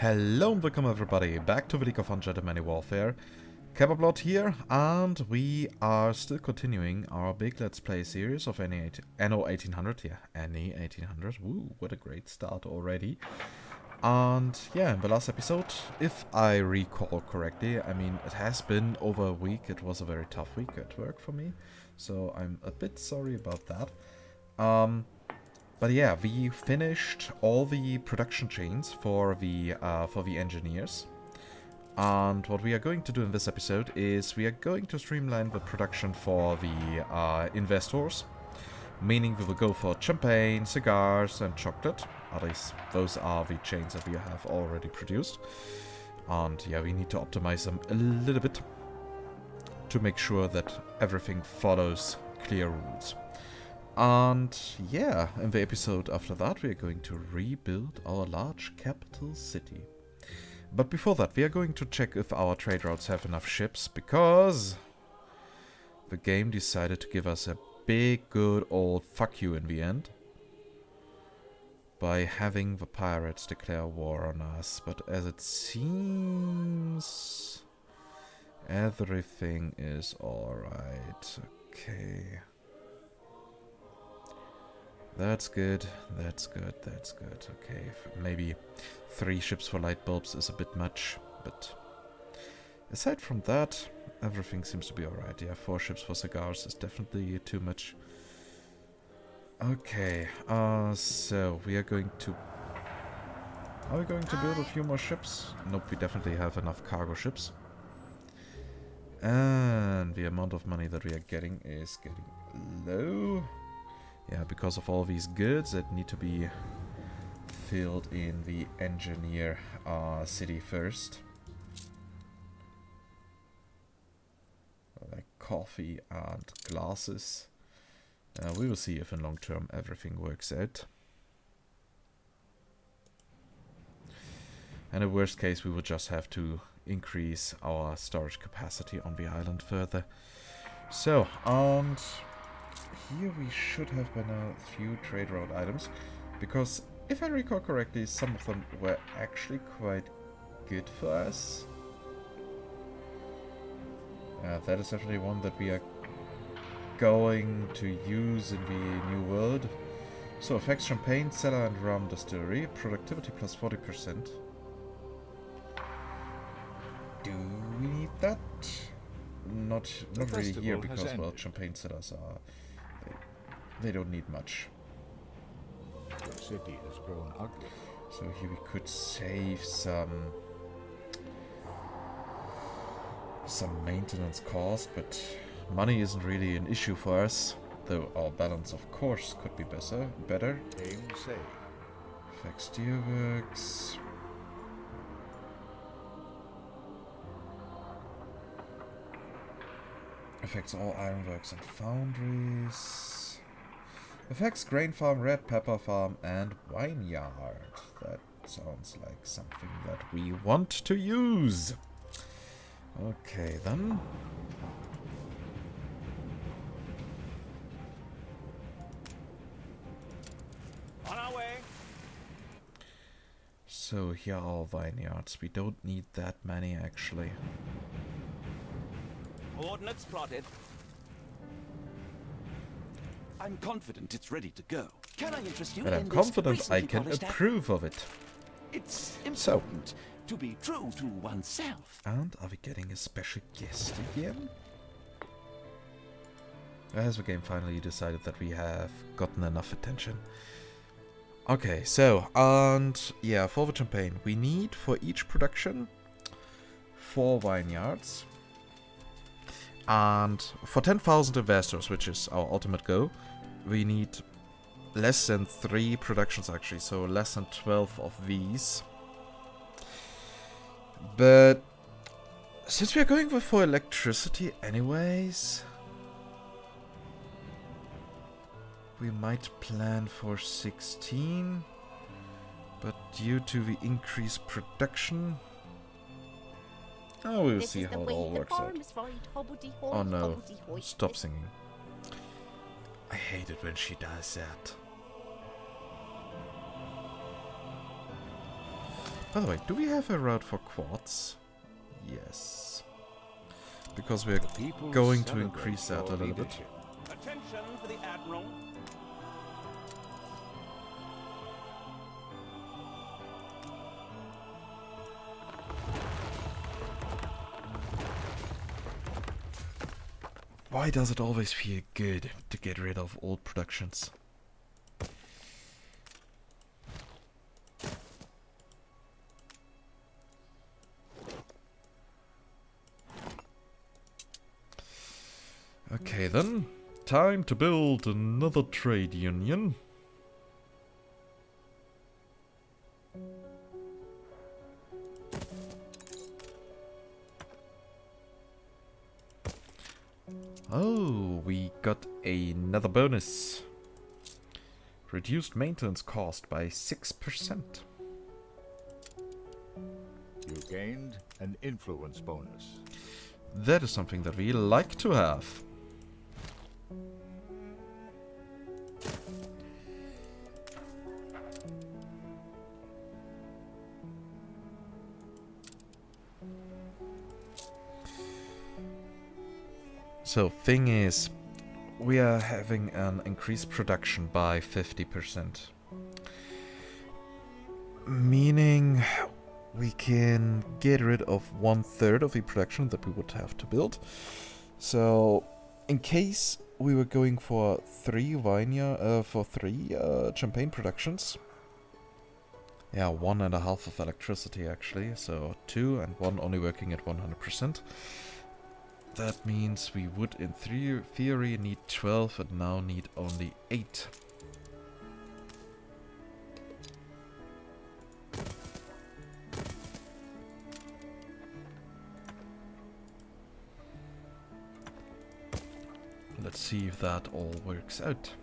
Hello and welcome everybody back to the League of Ungentlemanly Warfare. Kebablord here, and we are still continuing our big Let's Play series of Anno 1800. Yeah, Anno 1800. Woo, what a great start already. And yeah, in the last episode, if I recall correctly, I mean, it has been over a week. It was a very tough week at work for me, so I'm a bit sorry about that. But yeah, we finished all the production chains for the engineers. And what we are going to do in this episode is we are going to streamline the production for the investors. Meaning we will go for champagne, cigars and chocolate. At least those are the chains that we have already produced. And yeah, we need to optimize them a little bit to make sure that everything follows clear rules. And yeah, in the episode after that, we are going to rebuild our large capital city. But before that, we are going to check if our trade routes have enough ships, because the game decided to give us a big, good old fuck you in the end by having the pirates declare war on us. But as it seems, everything is alright. Okay. That's good, that's good, that's good. Okay, maybe 3 ships for light bulbs is a bit much, but aside from that, everything seems to be alright. Yeah, 4 ships for cigars is definitely too much. Okay, so we are going to... Are we going to build a few more ships? Nope, we definitely have enough cargo ships. And the amount of money that we are getting is getting low. Yeah, because of all these goods that need to be filled in the engineer city first. Like coffee and glasses. We will see if in long term everything works out. And in worst case we will just have to increase our storage capacity on the island further. So, and here we should have been a few trade route items, because if I recall correctly, some of them were actually quite good for us. That is definitely one that we are going to use in the new world. So affects champagne, cellar and rum distillery, productivity plus 40%. Do we need that? Not really here, because well, champagne cellars are... They don't need much. The city has grown ugly. So here we could save some maintenance cost, but money isn't really an issue for us, though our balance of course could be better. Aim safe. Affects steelworks. Affects all ironworks and foundries. Affects grain farm, red pepper farm, and vineyard. That sounds like something that we want to use. Okay, then. On our way. So here are our vineyards. We don't need that many, actually. Coordinates plotted. I'm confident it's ready to go. Can I interest you And in I'm this confident I recently can polished app? approve of it. It's important to be true to oneself. And are we getting a special guest again? Has the game finally decided that we have gotten enough attention? Okay, so, and yeah, for the champagne, we need for each production 4 vineyards. And for 10,000 investors, which is our ultimate goal, we need less than 3 productions actually, so less than 12 of these. But since we are going for electricity anyways, we might plan for 16, but due to the increased production, oh, we'll see how it all works out. Oh no, stop singing. I hate it when she does that. By the way, do we have a route for quartz? Yes. Because we're going to increase that a little bit. Attention for the Admiral. Why does it always feel good to get rid of old productions? Okay then, time to build another trade union. Oh, we got another bonus. Reduced maintenance cost by 6%. You gained an influence bonus. That is something that we like to have. So, thing is, we are having an increased production by 50%. Meaning, we can get rid of 1/3 of the production that we would have to build. So, in case we were going for three champagne productions. Yeah, 1.5 of electricity actually, so 2 and 1 only working at 100%. That means we would, in theory, need 12 and now need only 8. Let's see if that all works out.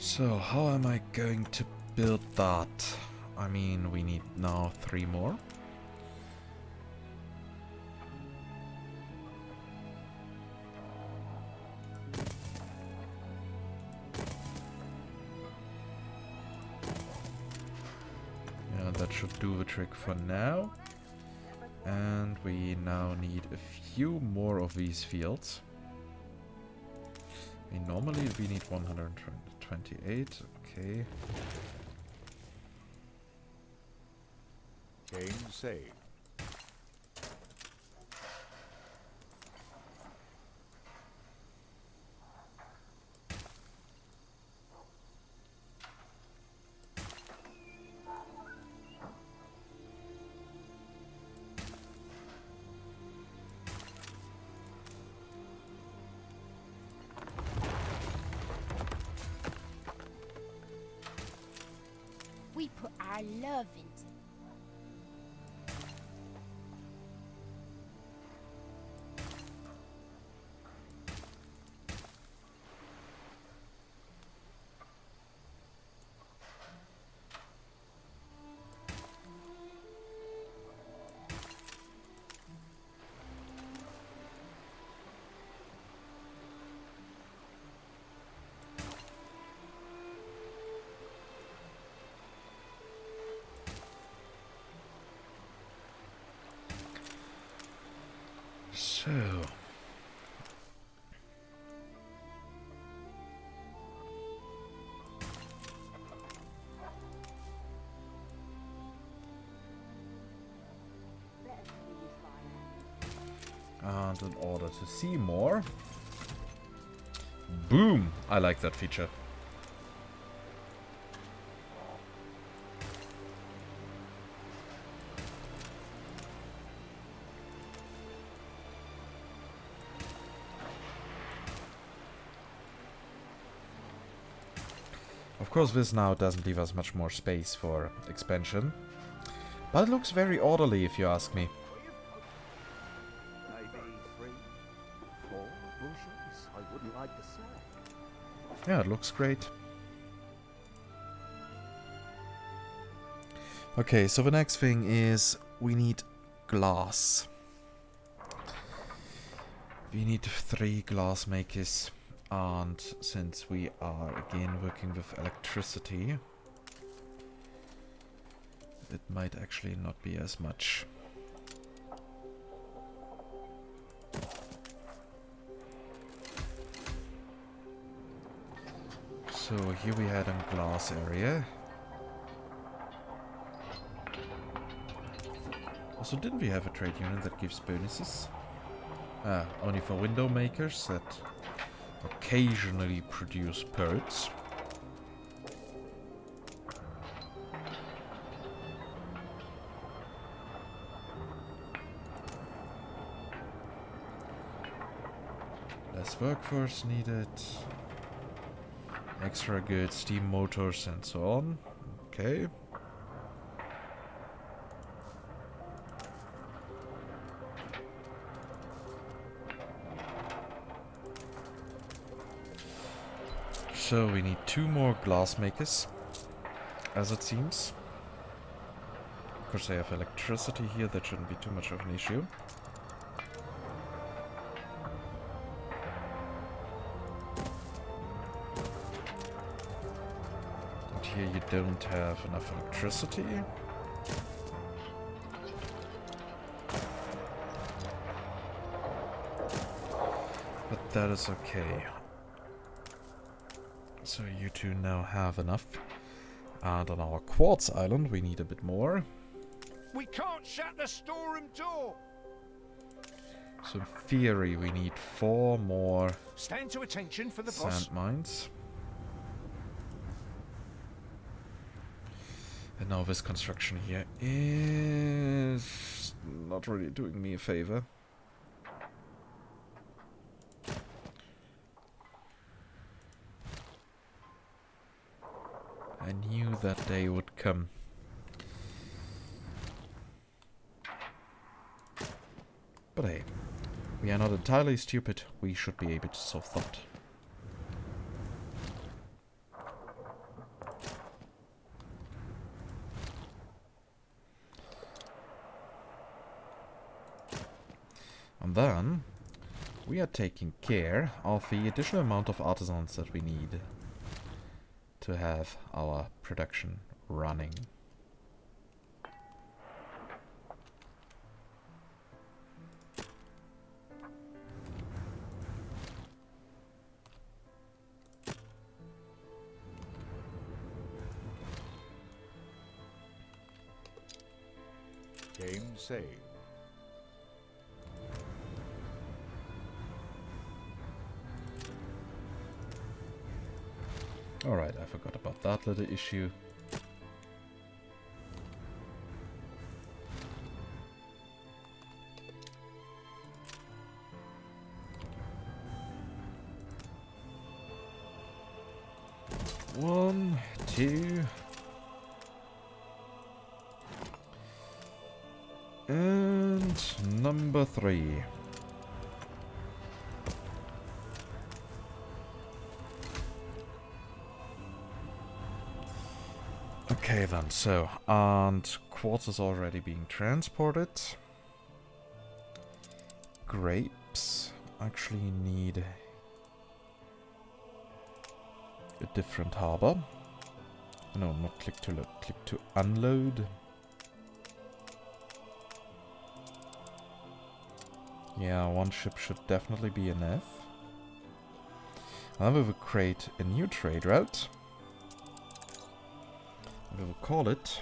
So, how am I going to build that? I mean, we need now 3 more. Yeah, that should do the trick for now. And we now need a few more of these fields. I mean, normally we need 128, okay. Gain saved. We put our love into it. So... and in order to see more... Boom! I like that feature. Of course, this now doesn't leave us much more space for expansion. But it looks very orderly, if you ask me. 3, 4 bushels, I wouldn't like to say. Yeah, it looks great. Okay, so the next thing is we need glass. We need 3 glass makers, and since we are again working with electricity, it might actually not be as much. So here we had a glass area. Also, didn't we have a trade union that gives bonuses? Ah, only for window makers that occasionally produce parts. Less workforce needed. Extra good steam motors and so on. Okay. So we need 2 more glass makers, as it seems. Of course I have electricity here, that shouldn't be too much of an issue. And here you don't have enough electricity. But that is okay. So you two now have enough. And on our quartz island we need a bit more. We can't shut the storeroom door. So in theory we need 4 more Stand to attention for the sand boss. mines. And now this construction here is not really doing me a favor. I knew that day would come. But hey, we are not entirely stupid. We should be able to solve that. And then we are taking care of the additional amount of artisans that we need to have our production running. Game saved. Alright, I forgot about that little issue. One, 2. And number 3. Okay then, so, and quartz is already being transported. Grapes actually need a different harbor. No, not click to load, click to unload. Yeah, 1 ship should definitely be enough. Then we will create a new trade route. We will call it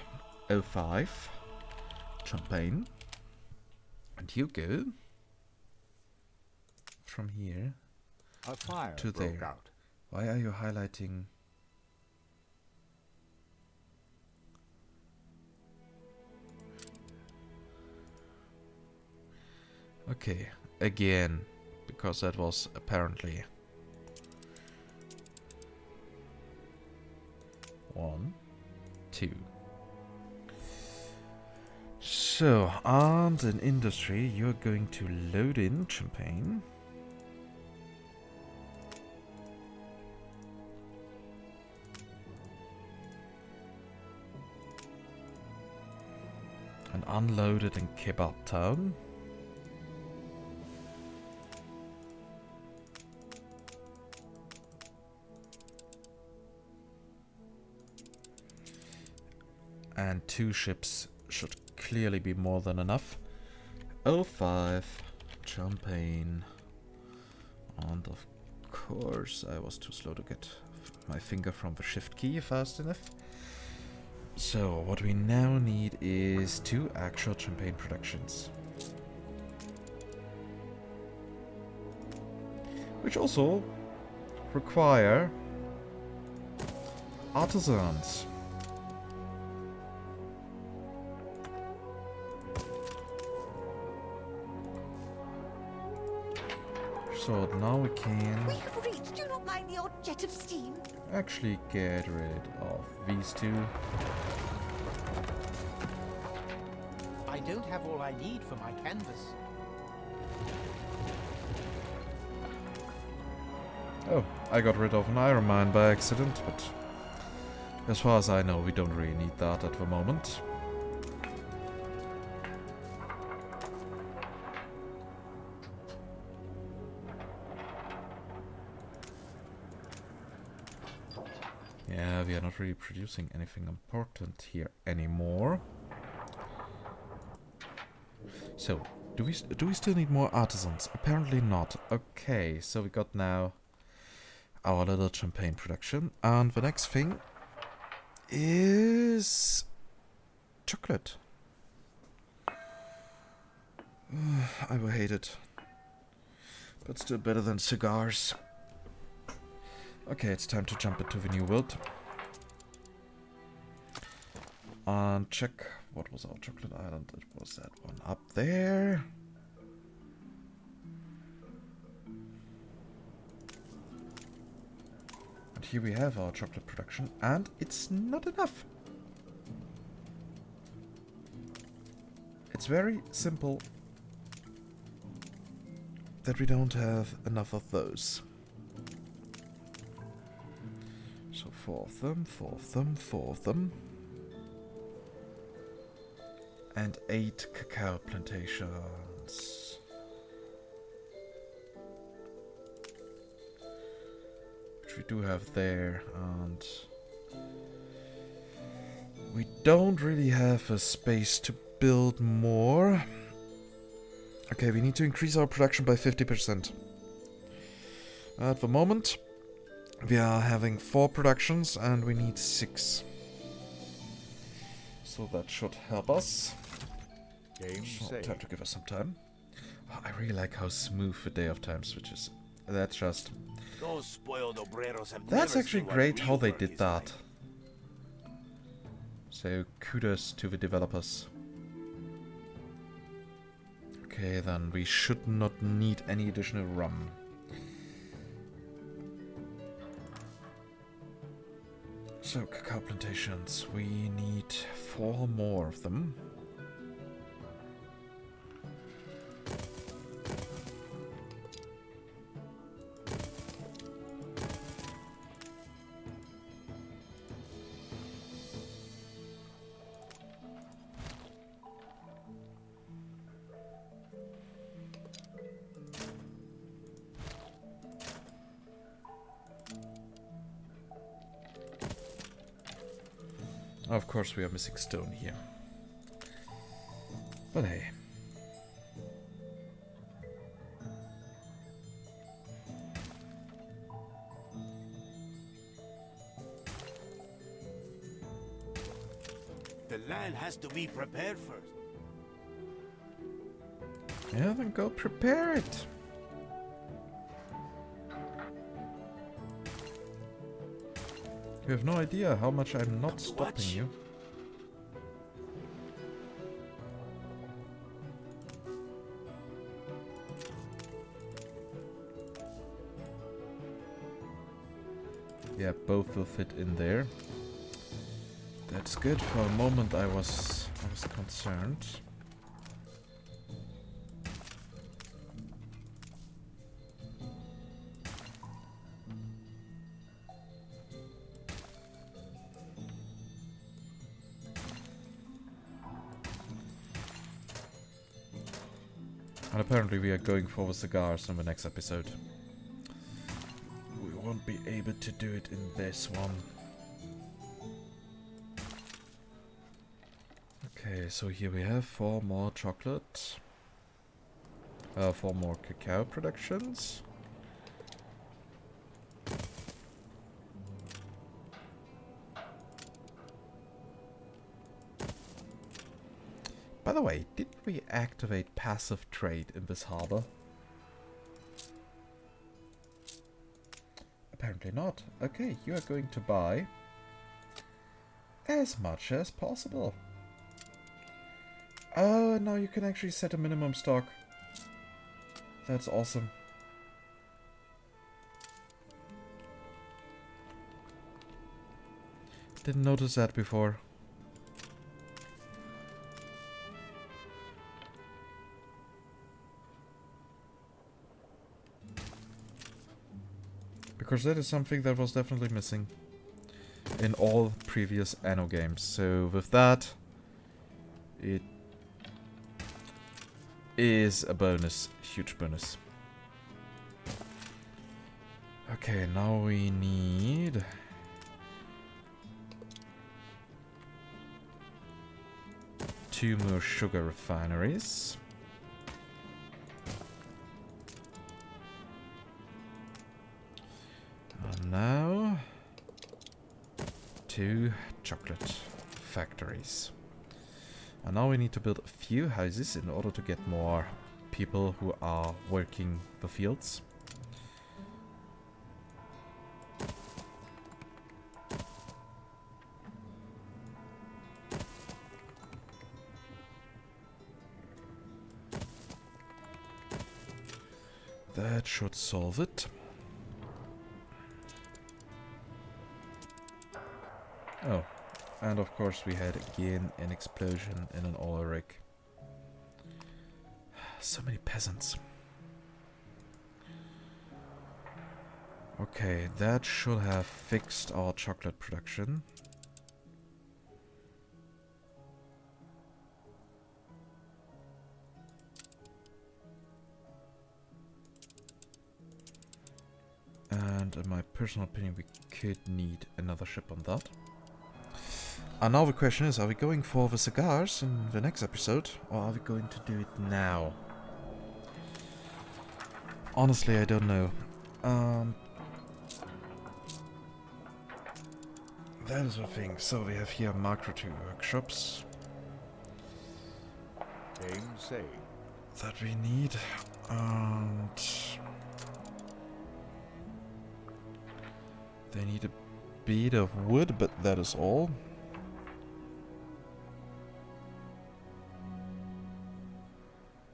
05 Champagne. And you go from here A fire to broke there. out. Why are you highlighting? Okay, again, because that was apparently 1, 2. So, and in industry, you're going to load in champagne. And unload it in Kebab Town. And 2 ships should clearly be more than enough. 05 champagne. And of course I was too slow to get my finger from the shift key fast enough. So what we now need is 2 actual champagne productions. Which also require artisans. So now we can We have reached. Do not mind the odd jet of steam. actually get rid of these 2. I don't have all I need for my canvas. Oh, I got rid of an iron mine by accident, but as far as I know, we don't really need that at the moment. Yeah, we are not really producing anything important here anymore. So, do we still need more artisans? Apparently not. Okay, so we got now our little champagne production, and the next thing is chocolate. I will hate it, but still better than cigars. Okay, it's time to jump into the new world. And check, what was our chocolate island? It was that one up there. And here we have our chocolate production, and it's not enough. It's very simple that we don't have enough of those. So 4 of them, 4 of them, 4 of them. And 8 cacao plantations. Which we do have there, and we don't really have a space to build more. Okay, we need to increase our production by 50%. At the moment, we are having 4 productions and we need 6. So that should help us. So time to give us some time. Oh, I really like how smooth the day of time switches. That's just... Those spoiled obreros have That's never actually seen what great real how they work did is that. like. So kudos to the developers. Okay, then we should not need any additional rum. So, cacao plantations, we need 4 more of them. Of course, we are missing stone here. But hey. The land has to be prepared first. Yeah, then go prepare it. You have no idea how much I'm not stopping Watch. you. Yeah, both will fit in there. That's good. For a moment I was concerned. And apparently we are going for the cigars in the next episode. We won't be able to do it in this one. Okay, so here we have 4 more chocolate. 4 more cacao productions. By the way, did we activate passive trade in this harbor? Apparently not. Okay, you are going to buy as much as possible. Oh, now you can actually set a minimum stock. That's awesome. Didn't notice that before. Because that is something that was definitely missing in all previous Anno games. So with that, it is a bonus, huge bonus. Okay, now we need two more sugar refineries. And now 2 chocolate factories. And now we need to build a few houses in order to get more people who are working the fields. That should solve it. Oh, and of course we had again an explosion in an oil rig. So many peasants. Okay, that should have fixed our chocolate production. And in my personal opinion, we could need another ship on that. And now the question is, are we going for the cigars in the next episode, or are we going to do it now? Honestly, I don't know. That is the thing. So we have here Macro 2 workshops Aim say. that we need, and they need a bit of wood, but that is all.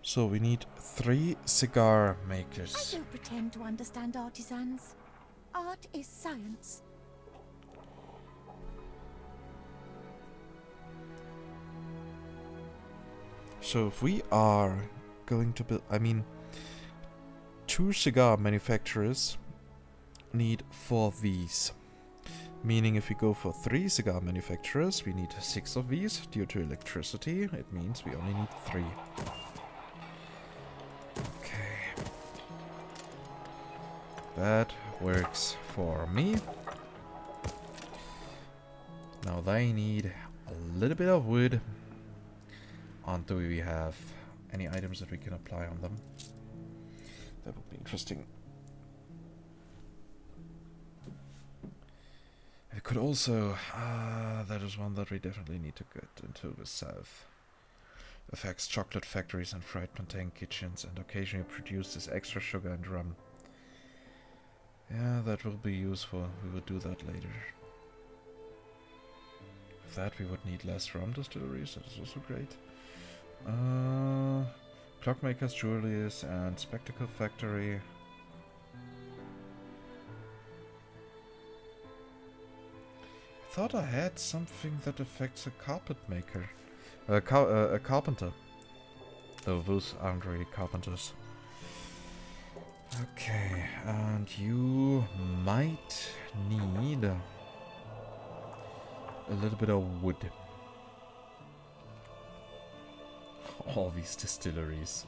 So we need 3 cigar I makers. don't pretend to understand artisans. Art is science. So if we are going to build, I mean, 2 cigar manufacturers need 4 of these. Meaning if we go for 3 cigar manufacturers, we need 6 of these. Due to electricity, it means we only need 3. Okay. That works for me. Now they need a little bit of wood. And do we have any items that we can apply on them? That would be interesting. We could also... that is one that we definitely need to get into the south. Affects chocolate factories and fried plantain kitchens and occasionally produces extra sugar and rum. Yeah, that will be useful. We will do that later. With that we would need less rum distilleries. That is also great. Clockmakers, jewelers, and spectacle factory. I thought I had something that affects a carpet maker. A carpenter. Though those aren't really carpenters. Okay, and you might need a little bit of wood. All these distilleries.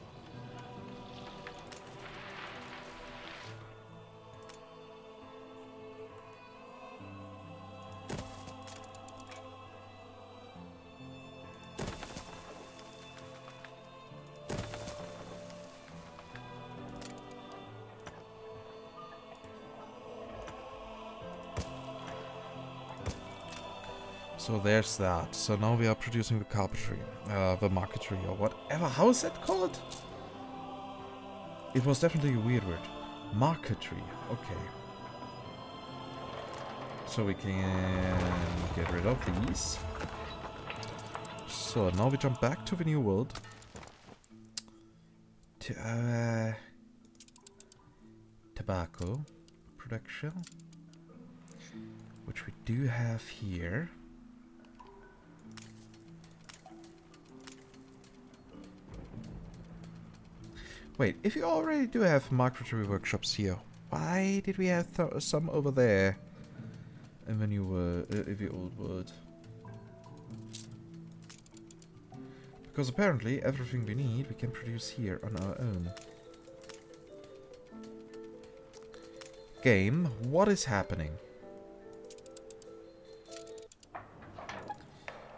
So there's that. So now we are producing the carpentry, the marquetry, or whatever. How is that called? It was definitely a weird word. Marquetry. Okay. So we can get rid of these. So now we jump back to the new world. Tobacco production, which we do have here. Wait, if you already do have marquetry workshops here, why did we have some over there in the new world, in the old world? Because apparently everything we need we can produce here on our own. Game, what is happening?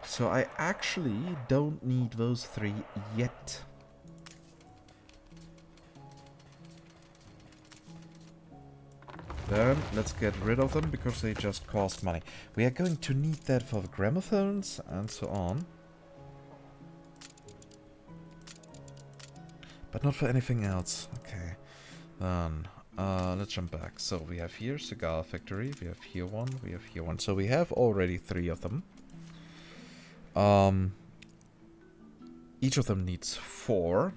So I actually don't need those 3 yet. Then let's get rid of them because they just cost money. We are going to need that for the gramophones and so on. But not for anything else. Okay. Then let's jump back. So we have here cigar factory, we have here one, we have here one. So we have already 3 of them. Each of them needs 4.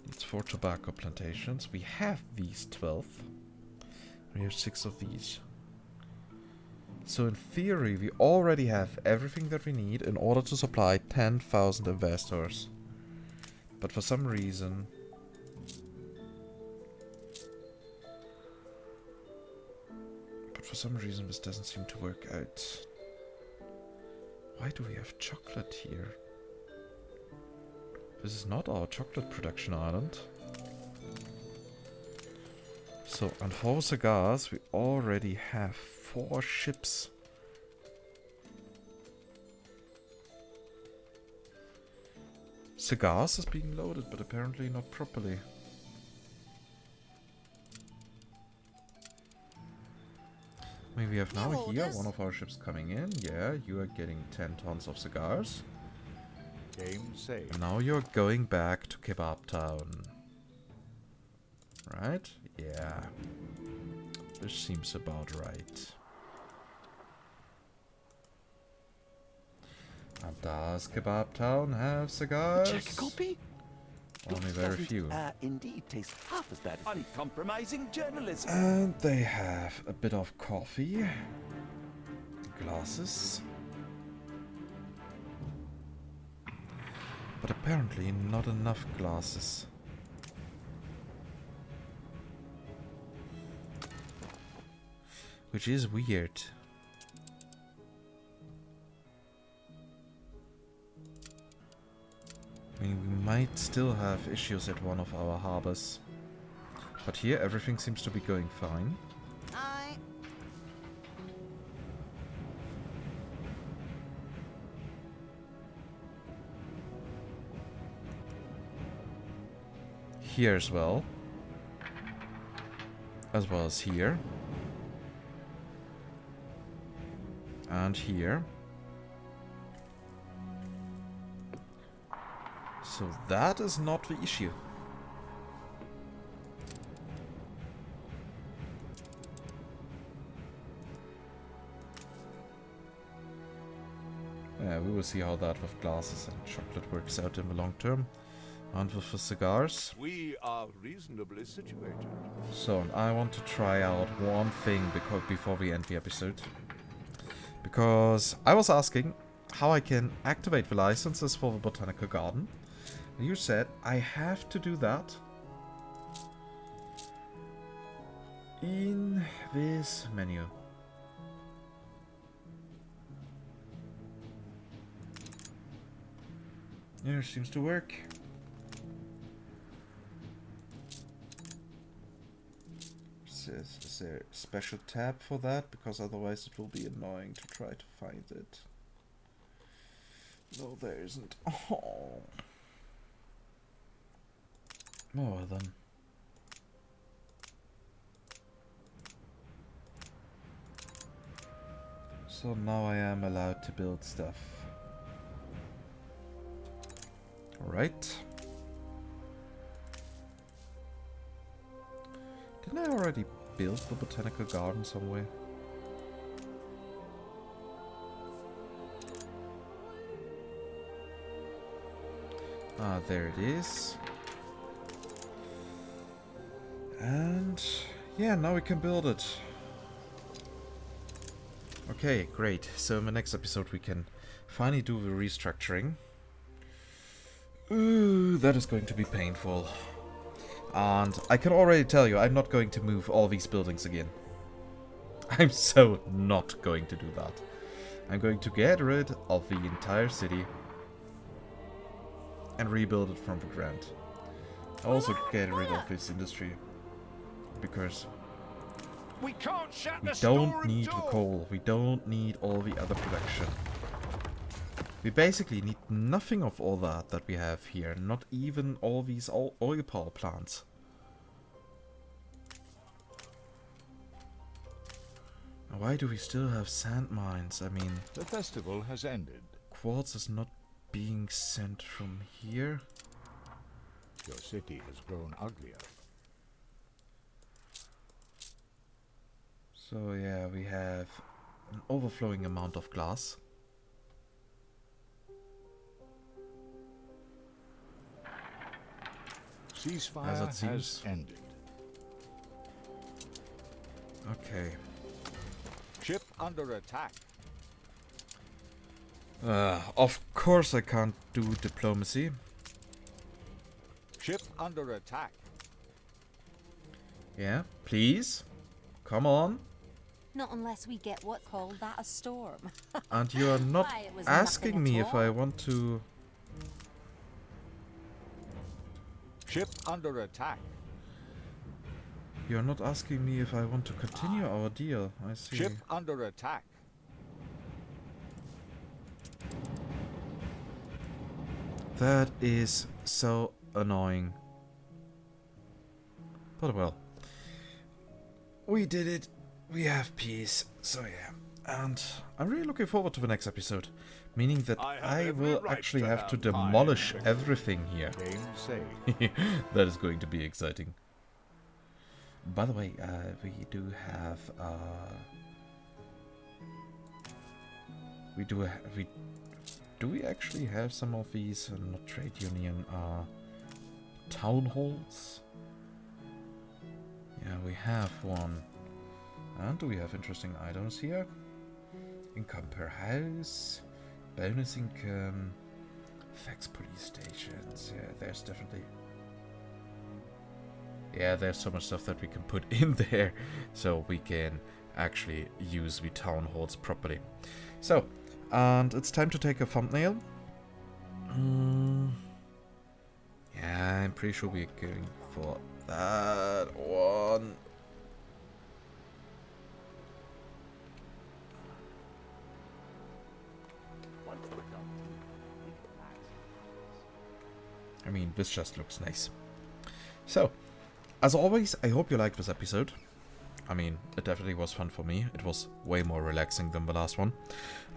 Needs 4 tobacco plantations. We have these 12. We have 6 of these. So in theory, we already have everything that we need in order to supply 10,000 investors. But for some reason... this doesn't seem to work out. Why do we have chocolate here? This is not our chocolate production island. So, and for cigars, we already have 4 ships. Cigars is being loaded, but apparently not properly. I mean, we have now here one of our ships coming in. Yeah, you are getting 10 tons of cigars. Game saved. And now you're going back to Kebab Town. Right? Yeah. This seems about right. And does Kebab Town have cigars? Check a copy? Only very few. Indeed taste half as bad as uncompromising journalism. And they have a bit of coffee. Glasses. But apparently not enough glasses. Which is weird. I mean, we might still have issues at one of our harbors. But here everything seems to be going fine. Aye. Here as well. As well as here. And here. So that is not the issue. Yeah, we will see how that with glasses and chocolate works out in the long term. And with the cigars. We are reasonably situated. So, I want to try out one thing before we end the episode. Because I was asking how I can activate the licenses for the Botanical Garden. And you said I have to do that in this menu. Yeah, it seems to work. Is there a special tab for that? Because otherwise it will be annoying to try to find it. No, there isn't. Oh. Oh, well then. So now I am allowed to build stuff. Alright. Didn't I already build the botanical garden somewhere? Ah, there it is. And yeah, now we can build it. Okay, great. So in the next episode we can finally do the restructuring. Ooh, that is going to be painful. And I can already tell you, I'm not going to move all these buildings again. I'm so not going to do that. I'm going to get rid of the entire city and rebuild it from the ground. I'll also get rid of this industry because We can't shut we the don't storage need the door. coal. We don't need all the other production. We basically need nothing of all that we have here. Not even all these oil power plants. Why do we still have sand mines? I mean, The festival has ended. quartz is not being sent from here. Your city has grown uglier. So yeah, we have an overflowing amount of glass. Ceasefire As it has seems. ended. Okay. Ship under attack. Of course I can't do diplomacy. Ship under attack. Yeah, please. Come on. Not unless we get what's called that a storm. And you are not Why, it was asking nothing me at if I all. want to... Ship under attack. You're not asking me if I want to continue our deal. I see. Ship under attack. That is so annoying. But well. We did it. We have peace. So yeah. And I'm really looking forward to the next episode. Meaning that I have I every will right actually to have to have mine. demolish everything here. Game say. That is going to be exciting. By the way, we do have do we actually have some of these not trade union town halls? Yeah, we have one. And do we have interesting items here? Income per house, bonus income, fax police stations. Yeah, there's definitely. Yeah, there's so much stuff that we can put in there, so we can actually use the town halls properly. So, and it's time to take a thumbnail. Yeah, I'm pretty sure we're going for that one. I mean, this just looks nice. So, as always, I hope you liked this episode. I mean, it definitely was fun for me. It was way more relaxing than the last one.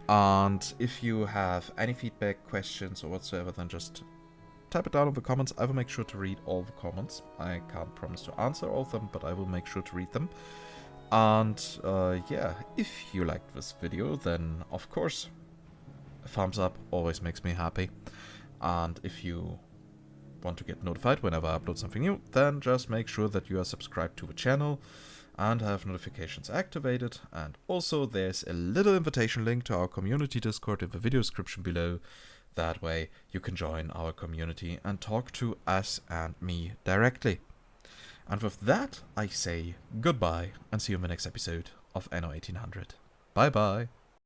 And if you have any feedback, questions, or whatsoever, then just type it down in the comments. I will make sure to read all the comments. I can't promise to answer all of them, but I will make sure to read them. And yeah, if you liked this video, then of course, a thumbs up always makes me happy. And if you want to get notified whenever I upload something new, then just make sure that you are subscribed to the channel and have notifications activated. And also there's a little invitation link to our community Discord in the video description below. That way you can join our community and talk to us and me directly. And with that, I say goodbye and see you in the next episode of Anno 1800. Bye bye.